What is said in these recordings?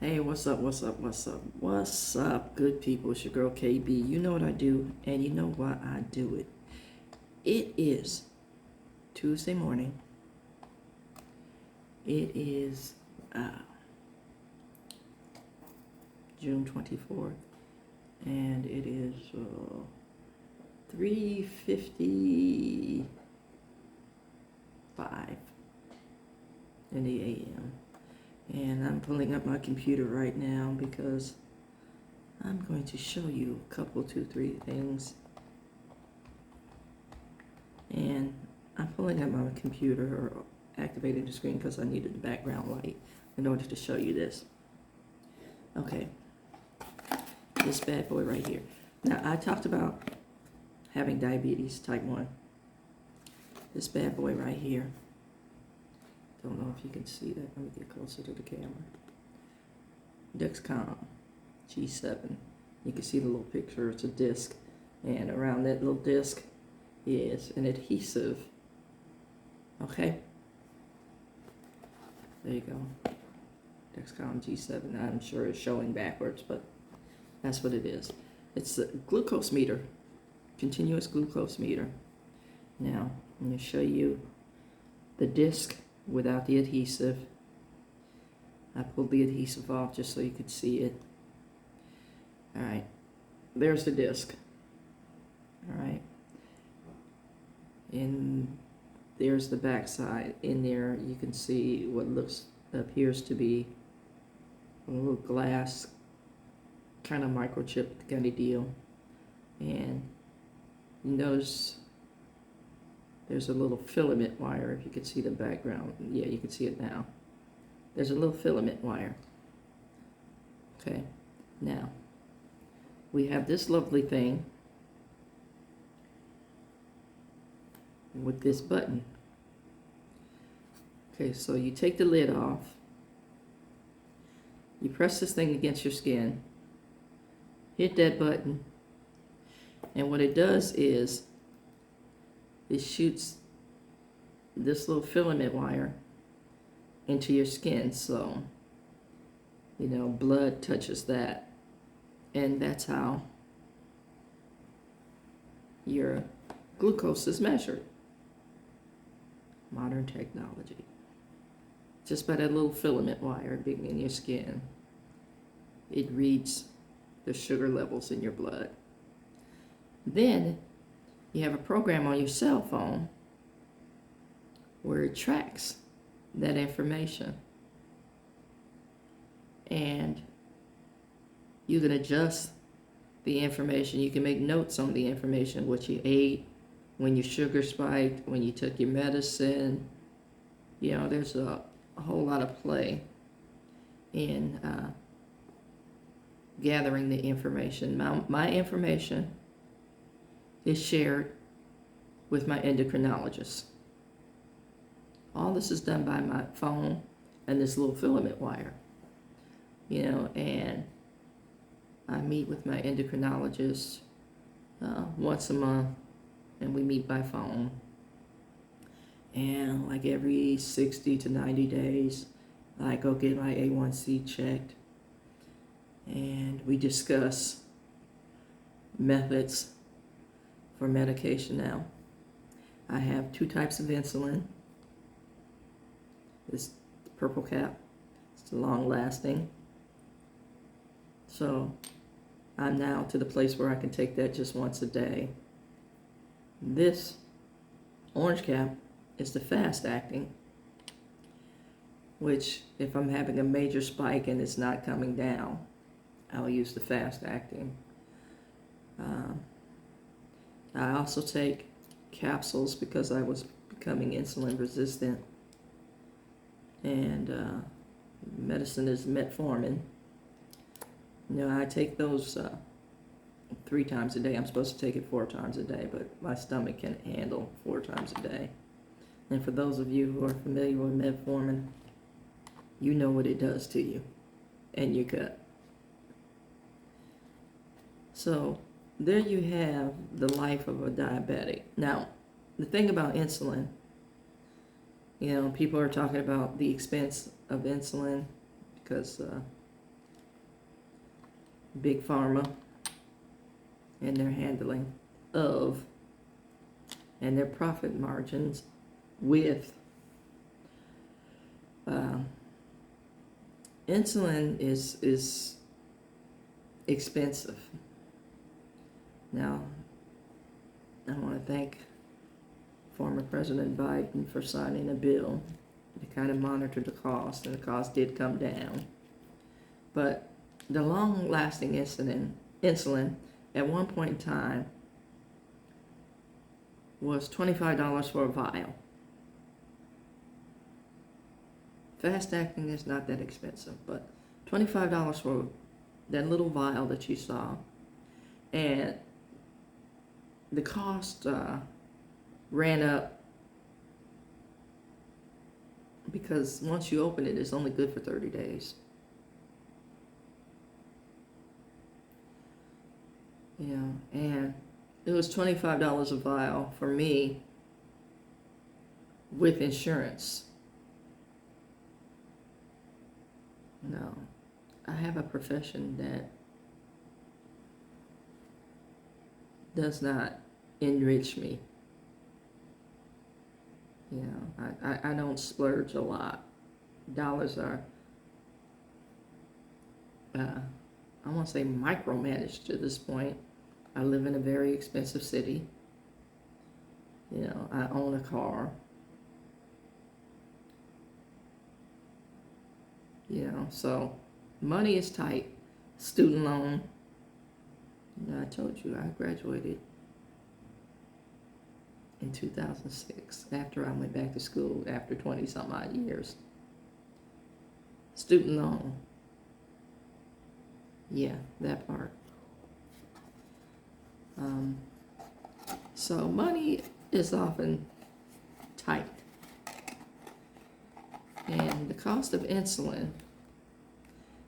Hey, what's up, good people? It's your girl KB. You know what I do, and you know why I do it. It is Tuesday morning. It is June 24th, and it is 3:55 in the AM. And I'm pulling up my computer right now because I'm going to show you a couple, two, three things. And I'm pulling up my computer or activating the screen because I needed the background light in order to show you this. Okay, this bad boy right here. Now, I talked about having diabetes type 1. This bad boy right here. Don't know if you can see that. Let me get closer to the camera. Dexcom G7. You can see the little picture. It's a disc. And around that little disc is an adhesive. Okay? There you go. Dexcom G7. I'm sure it's showing backwards, but that's what it is. It's a glucose meter. Continuous glucose meter. Now, I'm going to show you the disc without the adhesive. I pulled the adhesive off just so you could see it. Alright, there's the disc. Alright, and there's the back side. In there you can see what appears to be a little glass kind of microchip kind of deal. And you notice there's a little filament wire, if you can see the background. Yeah, you can see it now. There's a little filament wire. Okay, now we have this lovely thing with this button. Okay, so you take the lid off, you press this thing against your skin, hit that button, and what it does is it shoots this little filament wire into your skin, so blood touches that, and that's how your glucose is measured. Modern technology. Just by that little filament wire being in your skin, it reads the sugar levels in your blood. Then you have a program on your cell phone where it tracks that information, and you can adjust the information. You can make notes on the information, what you ate, when your sugar spiked, when you took your medicine. There's a whole lot of play in gathering the information. My information is shared with my endocrinologist. All this is done by my phone and this little filament wire. And I meet with my endocrinologist once a month, and we meet by phone. And like every 60 to 90 days, I go get my A1C checked, and we discuss methods for medication. Now, I have 2 types of insulin. This purple cap, it's long lasting. So I'm now to the place where I can take that just once a day. This orange cap is the fast acting, which if I'm having a major spike and it's not coming down, I'll use the fast acting. I also take capsules because I was becoming insulin resistant, and medicine is metformin. I take those 3 times a day. I'm supposed to take it 4 times a day, but my stomach can handle 4 times a day. And for those of you who are familiar with metformin, you know what it does to you and your gut. So there you have the life of a diabetic. Now, the thing about insulin, people are talking about the expense of insulin because Big Pharma and their handling of and their profit margins with insulin is expensive. Now, I want to thank former President Biden for signing a bill to kind of monitor the cost, and the cost did come down. But the long-lasting insulin at one point in time was $25 for a vial. Fast-acting is not that expensive, but $25 for that little vial that you saw. And the cost ran up because once you open it, it's only good for 30 days. Yeah, and it was $25 a vial for me with insurance. No, I have a profession that does not enrich me. You know, I don't splurge a lot. Dollars are, I won't say micromanaged to this point. I live in a very expensive city. You know, I own a car. You know, so money is tight. Student loan. You know, I told you I graduated in 2006 after I went back to school after 20 some odd years. Student loan. Yeah, that part. So money is often tight. And the cost of insulin,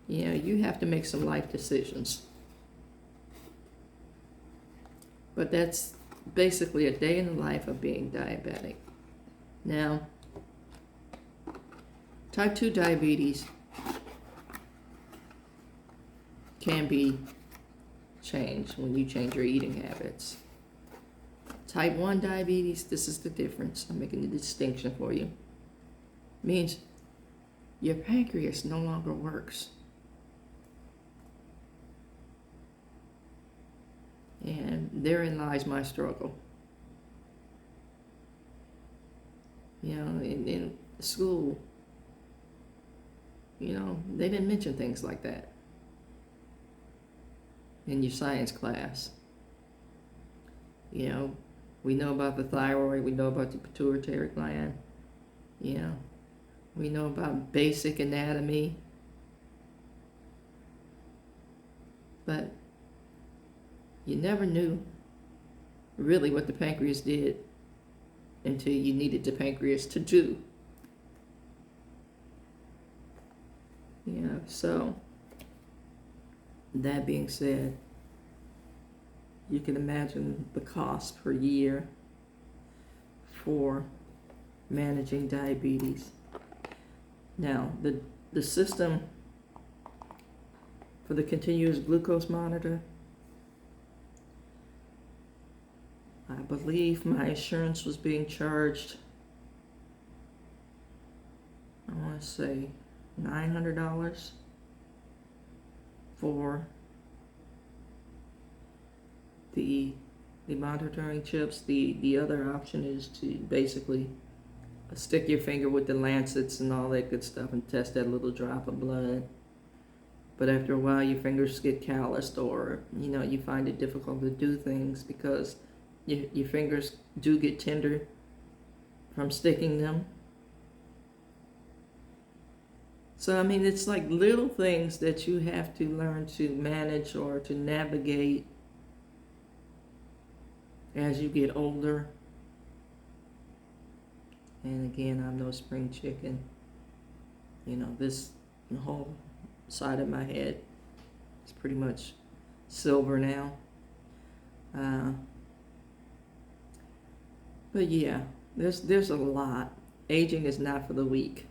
you know, you have to make some life decisions. But that's basically a day in the life of being diabetic. Now, type 2 diabetes can be changed when you change your eating habits. Type 1 diabetes, this is the difference. I'm making the distinction for you. Means your pancreas no longer works. And therein lies my struggle. You know, in school, you know, they didn't mention things like that in your science class. You know, we know about the thyroid, we know about the pituitary gland, you know, we know about basic anatomy, but you never knew really what the pancreas did until you needed the pancreas to do. You know, so that being said, you can imagine the cost per year for managing diabetes. Now, the system for the continuous glucose monitor, I believe my insurance was being charged, I want to say $900 for the monitoring chips. The other option is to basically stick your finger with the lancets and all that good stuff and test that little drop of blood. But after a while, your fingers get calloused, or you know, you find it difficult to do things because your fingers do get tender from sticking them. So I mean, it's like little things that you have to learn to manage or to navigate as you get older. And again, I'm no spring chicken. You know, the whole side of my head is pretty much silver now. But yeah, there's a lot. Aging is not for the weak.